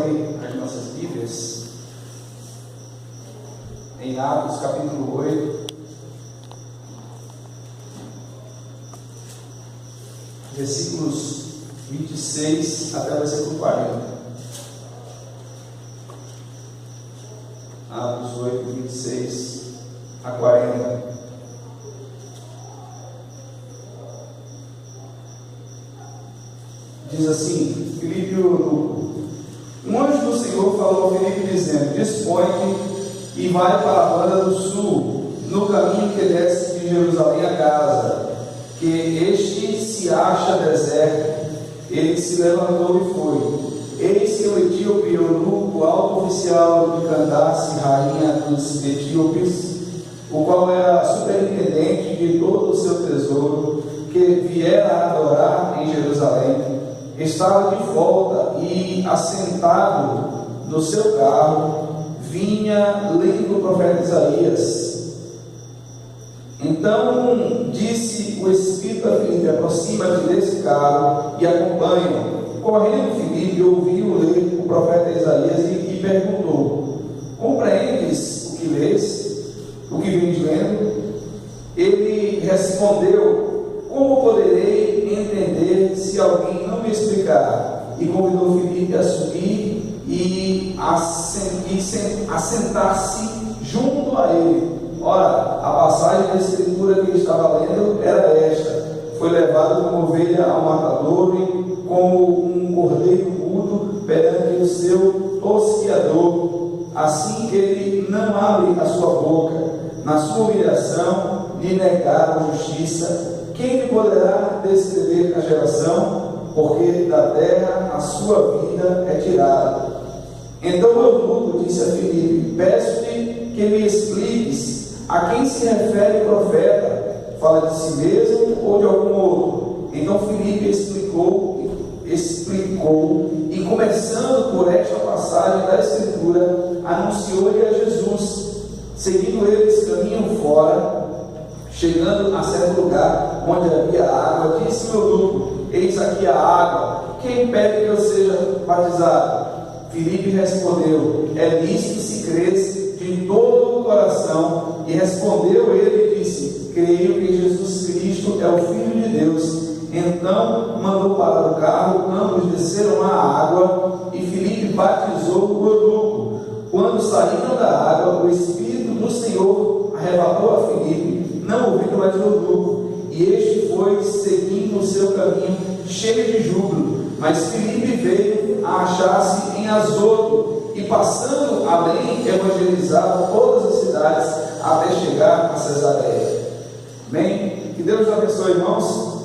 abrir as nossas Bíblias em Atos capítulo 8, versículos 26 até o versículo 40. Atos 8, 26 a 40. Diz assim: Filipe e eunuco. Um anjo do Senhor falou a Filipe dizendo: dispõe-te e vai para a banda do sul, no caminho que desce de Jerusalém a Gaza, que este se acha deserto. Ele se levantou e foi. Eis que o etíope eunuco, alto oficial de Candace, rainha dos etíopes, o qual era superintendente de todo o seu tesouro, que viera adorar em Jerusalém, estava de volta e, assentado no seu carro, vinha lendo o profeta Isaías. Então disse o Espírito a Filipe: aproxima-te desse carro e acompanha. Correndo Filipe ouviu ler o profeta Isaías e perguntou: compreendes o que lês? O que vens lendo? Ele respondeu: como poderei entender se alguém não me explicar? E convidou Filipe a subir e assentar-se junto a ele. Ora, a passagem da escritura que ele estava lendo era esta: foi levado como ovelha ao matadouro, como um cordeiro mudo perante o seu tosquiador. Assim ele não abre a sua boca. Na sua humilhação lhe negaram justiça. Quem lhe poderá descrever a geração? Porque da terra a sua vida é tirada. Então o eunuco disse a Filipe: peço-te que me expliques a quem se refere o profeta. Fala de si mesmo ou de algum outro? Então Filipe explicou, e começando por esta passagem da Escritura, anunciou-lhe a Jesus. Seguindo eles, caminham fora. Chegando a certo lugar onde havia água, disse o eunuco: eis aqui a água, quem impede que eu seja batizado? Filipe respondeu: é lícito se crês de todo o coração. E respondeu ele e disse: creio que Jesus Cristo é o Filho de Deus. Então mandou parar o carro, ambos desceram à água e Filipe batizou o eunuco. Quando saíram da água, o Espírito do Senhor arrebatou a Filipe, não ouvindo mais o eunuco, e este foi seguindo o seu caminho cheio de júbilo. Mas Filipe veio a achar-se em Azoto, e passando além, evangelizava todas as cidades até chegar a Cesareia. Amém? Que Deus nos abençoe, irmãos.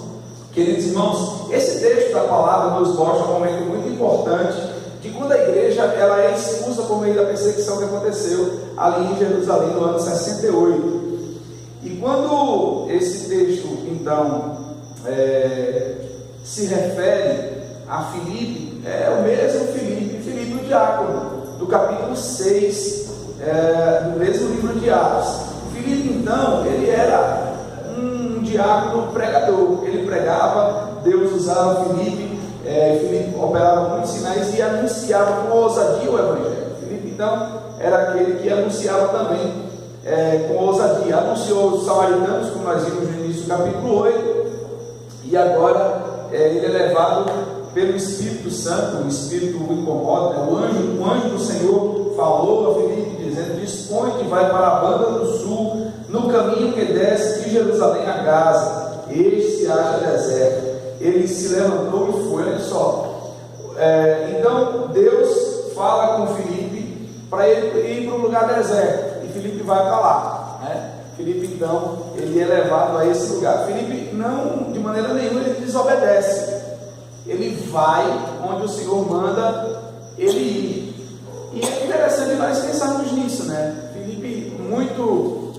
Queridos irmãos, esse texto da palavra nos mostra um momento muito importante, que quando a igreja ela é expulsa por meio da perseguição que aconteceu ali em Jerusalém no ano 68. E quando esse texto então se refere a Filipe, é o mesmo Filipe o diácono, do capítulo 6 do mesmo livro de Atos. Filipe então, ele era um diácono pregador, ele pregava, Deus usava Filipe, Filipe operava muitos sinais e anunciava com ousadia o Evangelho. Filipe então era aquele que anunciava também com ousadia, anunciou os samaritanos, como nós vimos no início do capítulo 8, e agora ele é levado pelo Espírito Santo. O Espírito o incomoda, o anjo do Senhor falou a Filipe dizendo: dispõe-te, vai para a banda do sul, no caminho que desce de Jerusalém a Gaza, este se acha deserto. Ele se levantou e foi. Olha só, então Deus fala com Filipe para ele ir para um lugar deserto, e Filipe vai para lá, né? Filipe então, ele é levado a esse lugar. Filipe não, de maneira nenhuma, ele desobedece, ele vai onde o Senhor manda ele ir. E é interessante nós pensarmos nisso, né? Filipe muito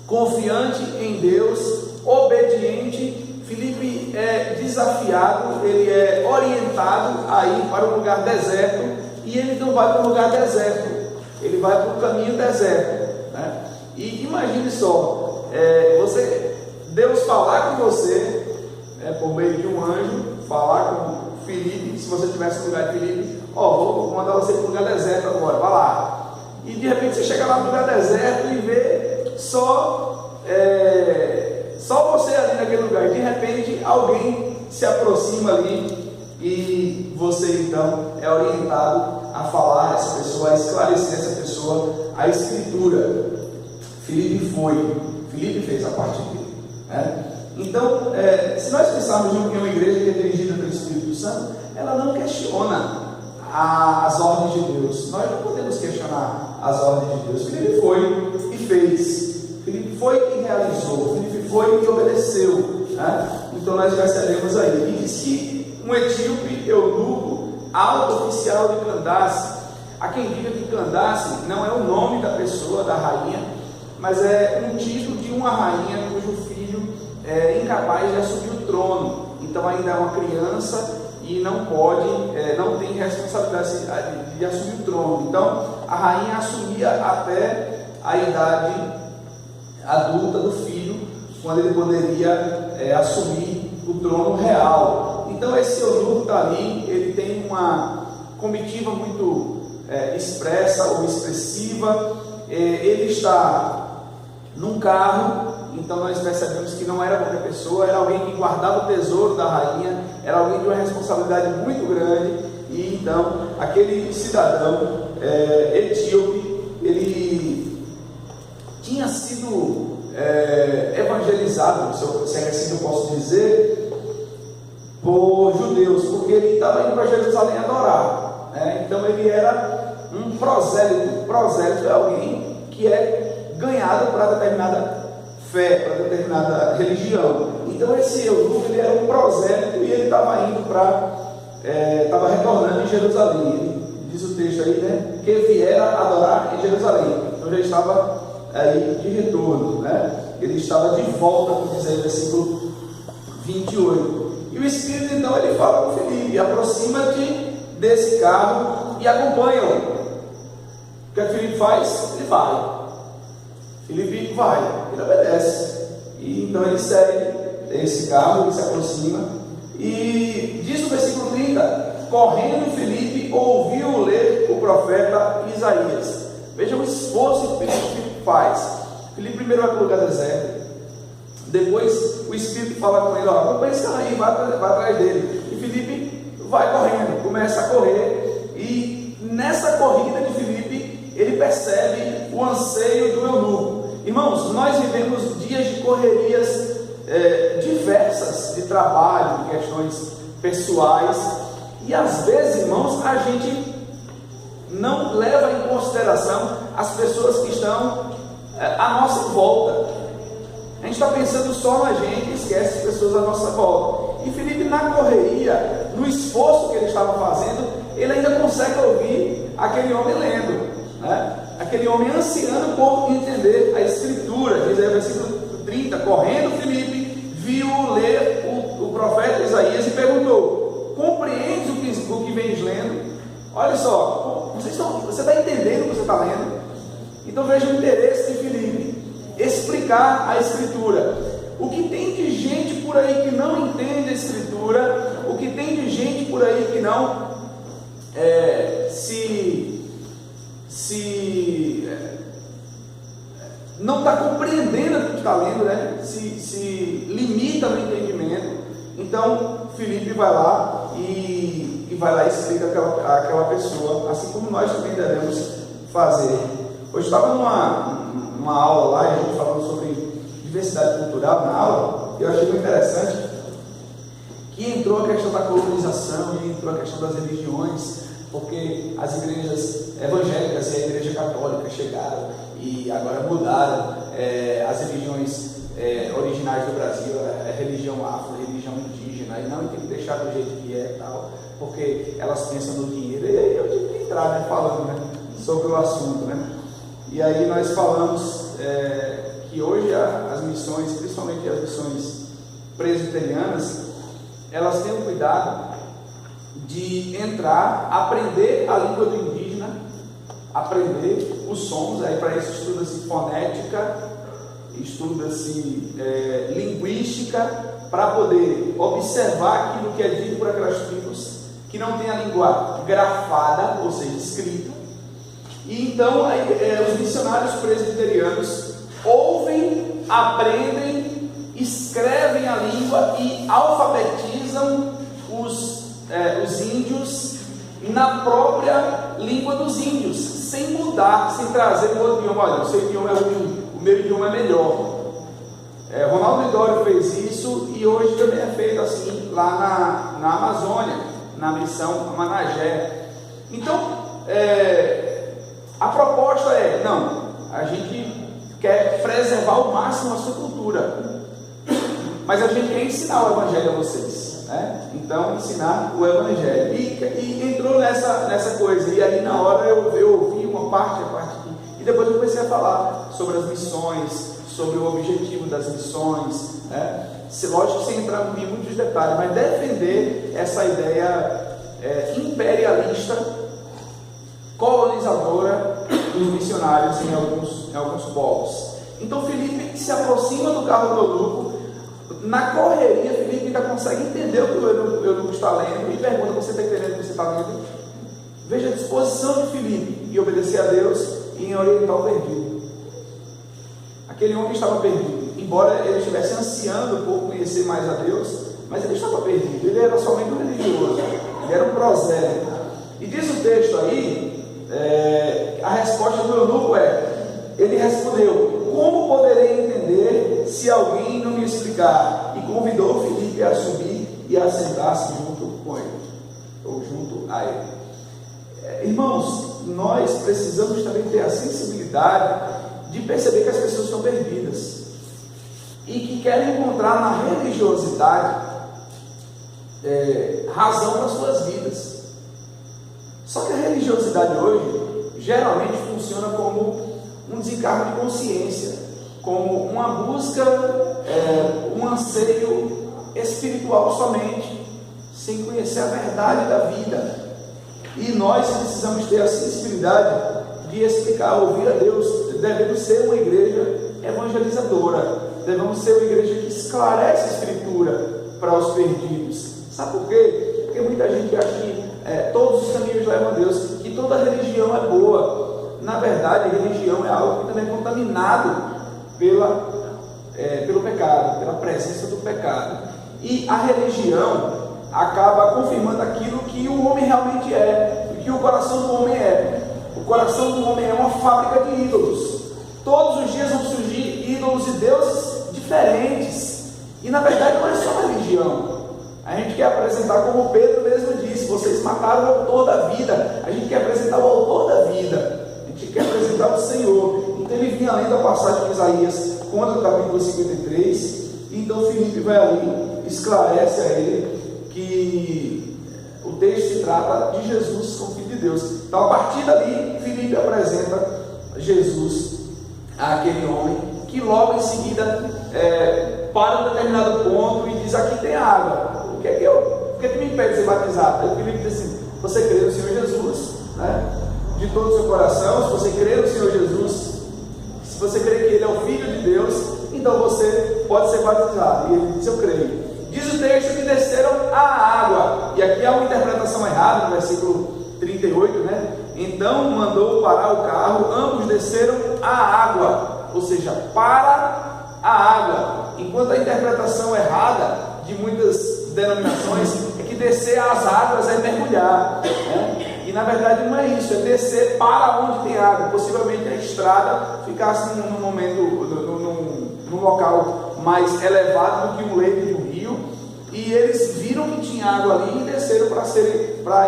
confiante em Deus, obediente. Filipe é desafiado, ele é orientado a ir para um lugar deserto, e ele não vai para um lugar deserto, ele vai para um caminho deserto, né? E imagine só, Deus falar com você, por meio de um anjo, falar com Filipe, se você estivesse no lugar de Filipe: vou mandar você para um lugar deserto agora, vai lá. E de repente você chega lá no lugar deserto e vê só você ali naquele lugar. E de repente alguém se aproxima ali e você então é orientado a falar a essa pessoa, a esclarecer essa pessoa a Escritura. Filipe fez a parte dele, né? Então, se nós pensarmos em uma igreja que é dirigida pelo Espírito Santo, ela não questiona as ordens de Deus. Nós não podemos questionar as ordens de Deus. Filipe foi e fez, Filipe foi e realizou, Filipe foi e obedeceu, né? Então nós percebemos aí, e diz que um etíope eunuco, alto oficial de Candace. Há quem diga que Candace não é o nome da pessoa, da rainha, mas é um título de uma rainha cujo filho é incapaz de assumir o trono. Então ainda é uma criança e não pode, não tem responsabilidade de assumir o trono. Então a rainha assumia até a idade adulta do filho, quando ele poderia assumir o trono real. Então esse eunuco está ali, ele tem uma comitiva muito expressa ou expressiva. Ele está num carro, então nós percebemos que não era qualquer pessoa, era alguém que guardava o tesouro da rainha, era alguém de uma responsabilidade muito grande. E então aquele cidadão etíope, ele tinha sido evangelizado, se é assim que eu posso dizer, por judeus, porque ele estava indo para Jerusalém adorar, né? Então ele era um prosélito. Prosélito é alguém que é ganhado para determinada fé, para determinada religião. Então esse eunuco, ele era um prosélito e ele estava indo estava retornando em Jerusalém. Diz o texto aí, né, que viera adorar em Jerusalém. Então já estava aí de retorno, né? Ele estava de volta, como diz aí o versículo 28. E o Espírito então ele fala com Filipe: aproxima-te desse carro e acompanha-o. O que Filipe faz? Ele vai. Filipe vai, ele obedece. E então ele segue esse carro, ele se aproxima. E diz o versículo 30: correndo Filipe ouviu ler o profeta Isaías. Veja o esforço que Filipe faz. Filipe primeiro vai para o lugar deserto. Depois o Espírito fala com ele: acompanha esse cara aí, vai atrás dele. E Filipe vai correndo, começa a correr. E nessa corrida de Filipe, ele percebe o anseio do eunuco. Irmãos, nós vivemos dias de correrias diversas, de trabalho, de questões pessoais, e às vezes, irmãos, a gente não leva em consideração as pessoas que estão à nossa volta. A gente está pensando só na gente e esquece as pessoas à nossa volta. E Filipe, na correria, no esforço que ele estava fazendo, ele ainda consegue ouvir aquele homem lendo, né? Aquele homem ansiando por entender a Escritura. Diz aí o versículo 30: correndo Filipe, viu ler o profeta Isaías e perguntou: compreendes o que vens lendo? Olha só, você está entendendo o que você está lendo? Então veja o interesse de Filipe, explicar a Escritura. O que tem de gente por aí que não entende a Escritura, o que tem de gente por aí que não não está compreendendo o que está lendo, né? se limita no entendimento. Então Filipe vai lá e vai lá e explica aquela pessoa, assim como nós também devemos fazer. Hoje estava numa aula lá, e a gente falando sobre diversidade cultural na aula, e eu achei muito interessante que entrou a questão da colonização e entrou a questão das religiões, porque as igrejas evangélicas e a igreja católica chegaram e agora mudaram as religiões originais do Brasil, a religião afro, a religião indígena, e não tem que deixar do jeito que é e tal, porque elas pensam no dinheiro. E aí eu tive que entrar, né, falando, né, sobre o assunto, né? E aí nós falamos que hoje as missões, principalmente as missões presbiterianas, elas têm o cuidado de entrar, aprender a língua do indígena, aprender os sons. Aí para isso estuda-se fonética, estuda-se linguística, para poder observar aquilo que é dito por aquelas tribos, que não tem a língua grafada, ou seja, escrita. E então os missionários presbiterianos ouvem, aprendem, escrevem a língua e alfabetizam os índios na própria língua dos índios, sem mudar, sem trazer um outro idioma. Olha, o seu idioma é ruim, o meu idioma é melhor. Ronaldo Lidório fez isso e hoje também é feito assim lá na Amazônia, na missão Managé. Então, a proposta é, não, a gente quer preservar ao máximo a sua cultura, mas a gente quer ensinar o Evangelho a vocês, né? Então, ensinar o Evangelho. E entrou nessa coisa, e aí na hora eu ouvi uma parte, e depois eu comecei a falar sobre as missões, sobre o objetivo das missões, né? Lógico que sem entrar em muitos detalhes, mas defender essa ideia imperialista, colonizadora dos missionários em alguns povos. Então Filipe se aproxima do carro do eunuco. Na correria, Filipe ainda consegue entender o que o eunuco está lendo e pergunta: você está entendendo o que você está lendo? Veja a disposição de Filipe em obedecer a Deus e em orientar o perdido. Aquele homem estava perdido, embora ele estivesse ansiando por conhecer mais a Deus, mas ele estava perdido, ele era somente um religioso, ele era um prosélito. E diz o texto aí, a resposta do eunuco ele respondeu: como poderei entender se alguém não me explicar? E convidou Filipe a subir e a sentar-se junto com ele, ou junto a ele. Irmãos, nós precisamos também ter a sensibilidade de perceber que as pessoas estão perdidas e que querem encontrar na religiosidade razão para suas vidas. Só que a religiosidade hoje geralmente funciona como um desencargo de consciência, como uma busca, um anseio espiritual somente, sem conhecer a verdade da vida. E nós precisamos ter a sensibilidade de explicar, ouvir a Deus. Devemos ser uma igreja evangelizadora, devemos ser uma igreja que esclarece a Escritura para os perdidos. Sabe por quê? Porque muita gente acha que todos os caminhos levam a Deus, que toda religião é boa. Na verdade, a religião é algo que também é contaminado pelo pecado, pela presença do pecado. E a religião acaba confirmando aquilo que o homem realmente é, o que o coração do homem é. O coração do homem é uma fábrica de ídolos. Todos os dias vão surgir ídolos e deuses diferentes. E na verdade não é só religião. A gente quer apresentar, como Pedro mesmo disse: vocês mataram o autor da vida. A gente quer apresentar o autor da vida. A gente quer apresentar o Senhor. Então ele vinha além da passagem de Isaías, conta o capítulo 53. Então Filipe vai ali, esclarece a ele que o texto se trata de Jesus como Filho de Deus. Então, a partir dali, Filipe apresenta Jesus àquele homem, que logo em seguida para um determinado ponto e diz: aqui tem água, o que me impede de ser batizado? Aí Filipe diz assim: você crê no Senhor Jesus, né? De todo o seu coração, se você crê no Senhor Jesus, se você crê que Ele é o Filho de Deus, então você pode ser batizado. E ele diz: eu creio. Diz o texto que desceram a água, e aqui há uma interpretação errada no versículo 38, né? Então mandou parar o carro, ambos desceram a água, ou seja, para a água. Enquanto a interpretação errada de muitas denominações é que descer às águas é mergulhar, né? E na verdade não é isso, é descer para onde tem água. Possivelmente a estrada ficasse num local mais elevado do que um leito de um rio, e eles viram que tinha água ali e desceram para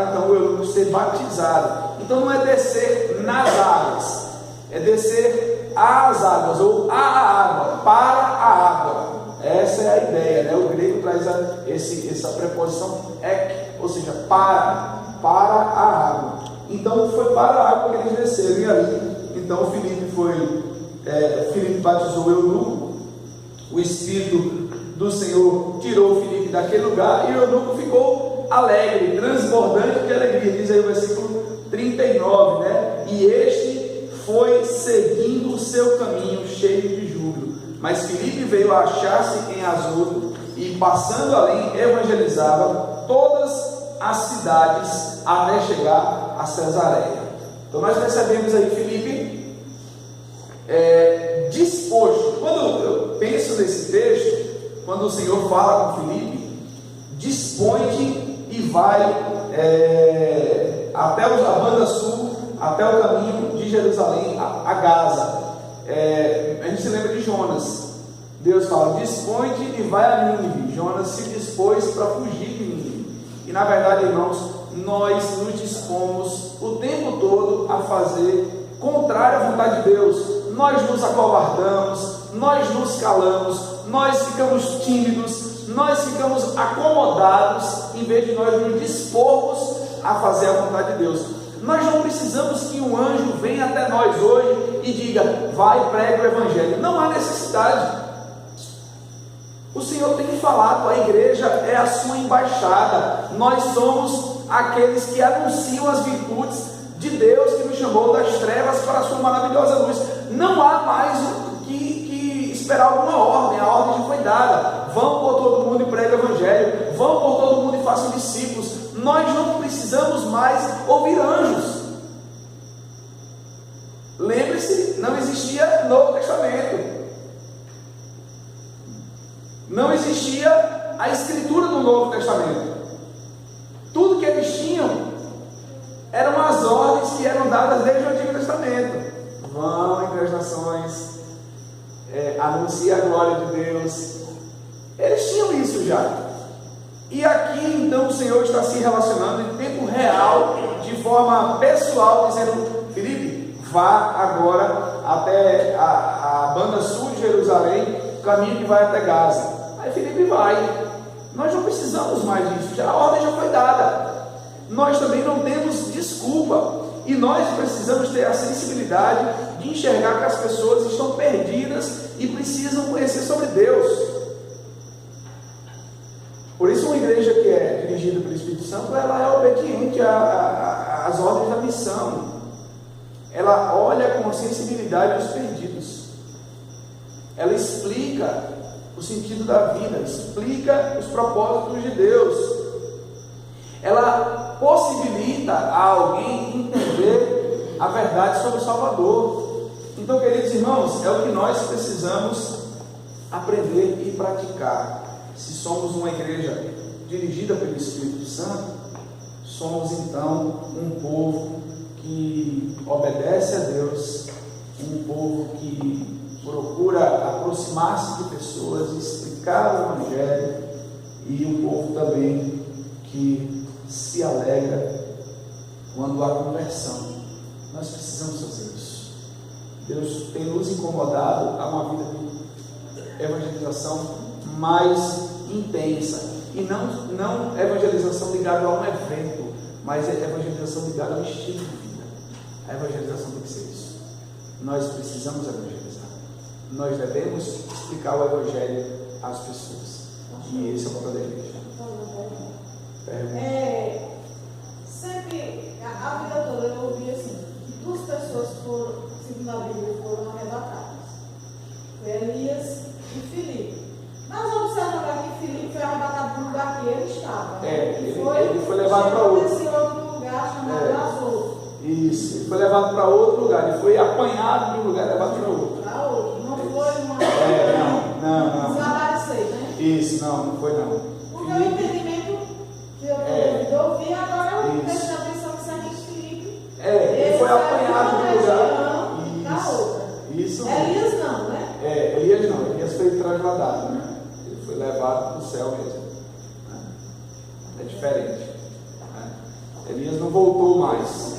então o eunuco ser batizado. Então não é descer nas águas, é descer às águas, ou à água, para a água. Essa é a ideia, né? O grego traz essa preposição ek, ou seja, para a água. Então foi para a água que eles desceram, e ali então Filipe batizou o eunuco. O Espírito do Senhor tirou Filipe daquele lugar, e o eunuco ficou alegre, transbordante de alegria. Diz aí o versículo 39, né? E este foi seguindo o seu caminho cheio de júbilo. Mas Filipe veio a achar-se em Azoto, e passando além evangelizava todas as cidades até chegar a Cesareia. Então nós percebemos aí Filipe disposto. Quando eu penso nesse texto, quando o Senhor fala com Filipe, dispõe-te e vai até a banda sul, até o caminho de Jerusalém a Gaza. A gente se lembra de Jonas. Deus fala, dispõe-te e vai a Nínive. Jonas se dispôs para fugir de Nínive. E na verdade, irmãos, nós nos dispomos o tempo todo a fazer contrário à vontade de Deus. Nós nos acovardamos, nós nos calamos, nós ficamos tímidos, nós ficamos acomodados, em vez de nós nos dispormos a fazer a vontade de Deus. Nós não precisamos que um anjo venha até nós hoje e diga, vai, prega o Evangelho. Não há necessidade. O Senhor tem falado, a igreja é a sua embaixada. Nós somos aqueles que anunciam as virtudes de Deus que nos chamou das trevas para a sua maravilhosa luz. Não há mais que esperar alguma ordem. A ordem já foi dada. Vão por todo mundo e pregue o Evangelho. Vão por todo mundo e façam discípulos. Nós não precisamos mais ouvir anjos. Lembre-se, não existia Novo Testamento. Não existia a escritura do Novo Testamento. Tudo que eles tinham eram as ordens que eram dadas desde o Antigo Testamento. Vão entre as nações, anuncie a glória de Deus. Eles tinham isso já. E aqui então o Senhor está se relacionando em tempo real, de forma pessoal, dizendo, Filipe, vá agora até a banda sul de Jerusalém, o caminho que vai até Gaza. Aí Filipe vai. Nós não precisamos mais disso, a ordem já foi dada. Nós também não temos desculpa. E nós precisamos ter a sensibilidade de enxergar que as pessoas estão perdidas e precisam conhecer sobre Deus. Por isso uma igreja que é dirigida pelo Espírito Santo, ela é obediente às ordens da missão. Ela olha com sensibilidade os perdidos. Ela explica o sentido da vida, explica os propósitos de Deus. Ela possibilita a alguém entender a verdade sobre o Salvador. Então, queridos irmãos, é o que nós precisamos aprender e praticar. Se somos uma igreja dirigida pelo Espírito Santo, somos então um povo que obedece a Deus, um povo que procura aproximar-se de pessoas, explicar o Evangelho, e um povo também que se alegra quando há conversão. Nós precisamos fazer isso. Deus tem nos incomodado a uma vida de evangelização mais intensa, e não evangelização ligada a um evento, mas evangelização ligada ao estilo de vida. A evangelização tem que ser isso. Nós precisamos evangelizar. Nós devemos explicar o Evangelho às pessoas. E esse é o papel da igreja. Sempre, a vida toda eu ouvi assim, que duas pessoas foram, segundo a Bíblia, foram arrebatadas. Foi Elias e Filipe. Nós observamos aqui que Filipe foi arrebatado para o lugar que ele estava. Ele foi levado para outro. Esse outro lugar chamado Azul. Isso, ele foi levado para outro lugar. Ele foi apanhado de um lugar e levado para outro. Para outro. Não foi uma. Não. Desaparecer, né? Isso, não foi não. Porque o entendimento que eu ouvi agora, eu prestei atenção que certo Filipe. Ele foi apanhado de um lugar. Da outra. Isso. Elias não, né? Elias não. Elias foi transladado, né? Ele foi levado para o céu mesmo. Né? É diferente. Né? Elias não voltou mais.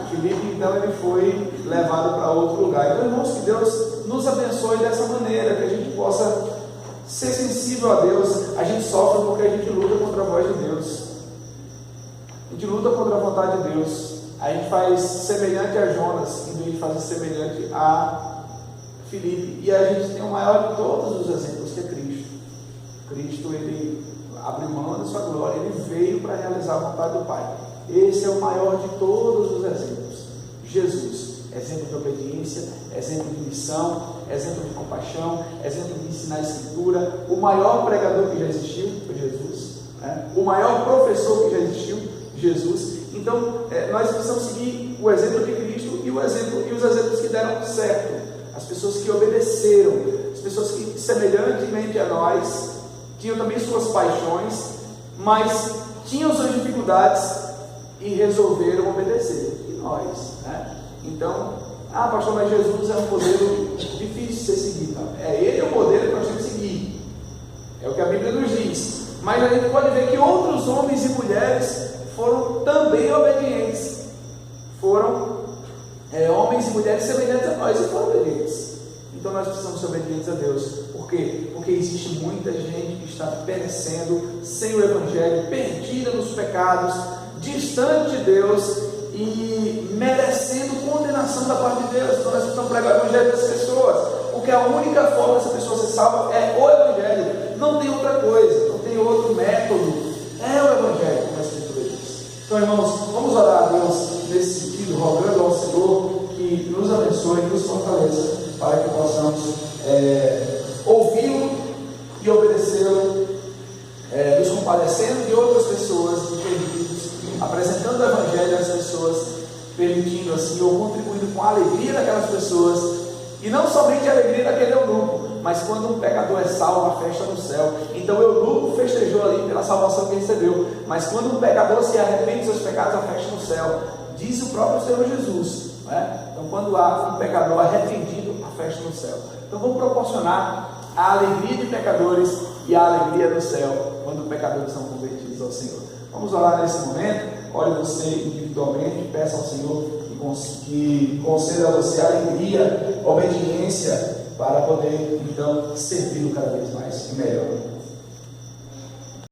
Filipe, então, ele foi levado para outro lugar. Então, irmãos, que Deus nos abençoe dessa maneira, que a gente possa ser sensível a Deus. A gente sofre porque a gente luta contra a voz de Deus. A gente luta contra a vontade de Deus. A gente faz semelhante a Jonas, em vez de fazer semelhante a Filipe. E a gente tem o maior de todos os exemplos, que é Cristo. Cristo, ele abriu mão da sua glória, ele veio para realizar a vontade do Pai. Esse é o maior de todos os exemplos. Jesus, exemplo de obediência, exemplo de missão, exemplo de compaixão, exemplo de ensinar a Escritura. O maior pregador que já existiu foi Jesus. né? O maior professor que já existiu, Jesus. Então, nós precisamos seguir o exemplo de Cristo e os exemplos que deram certo. As pessoas que obedeceram, as pessoas que, semelhantemente a nós, tinham também suas paixões, mas tinham suas dificuldades e resolveram obedecer. E nós, né? Então, pastor, mas Jesus é um modelo difícil de ser seguido. Ele é o modelo que nós temos que seguir. É o que a Bíblia nos diz. Mas a gente pode ver que outros homens e mulheres foram também obedientes. Foram homens e mulheres semelhantes a nós e foram obedientes. Então nós precisamos ser obedientes a Deus. Por quê? Porque existe muita gente que está perecendo sem o Evangelho, perdida nos pecados, distante de Deus e merecendo condenação da parte de Deus. Então nós precisamos pregar o Evangelho das pessoas, porque a única forma dessa pessoa ser salva é o Evangelho. Não tem outra coisa, não tem outro método. É o Evangelho, como a Escritura diz. Então, irmãos, vamos orar a Deus nesse sentido, rogando ao Senhor que nos abençoe, nos fortaleça, para que possamos ouvi-lo e obedecê-lo, nos compadecendo de outras pessoas perdidas, apresentando o Evangelho às pessoas, permitindo assim, ou contribuindo com a alegria daquelas pessoas, e não somente a alegria daquele eunuco, mas quando um pecador é salvo, a festa no céu. Então o eunuco festejou ali pela salvação que recebeu, mas quando um pecador se arrepende dos seus pecados, a festa no céu, diz o próprio Senhor Jesus, né? Então quando há um pecador arrependido, a festa no céu. Então vamos proporcionar a alegria de pecadores e a alegria do céu quando pecadores são convertidos ao Senhor. Vamos orar nesse momento. Ore você individualmente, peça ao Senhor que conceda a você alegria, obediência, para poder então servi-lo cada vez mais e melhor.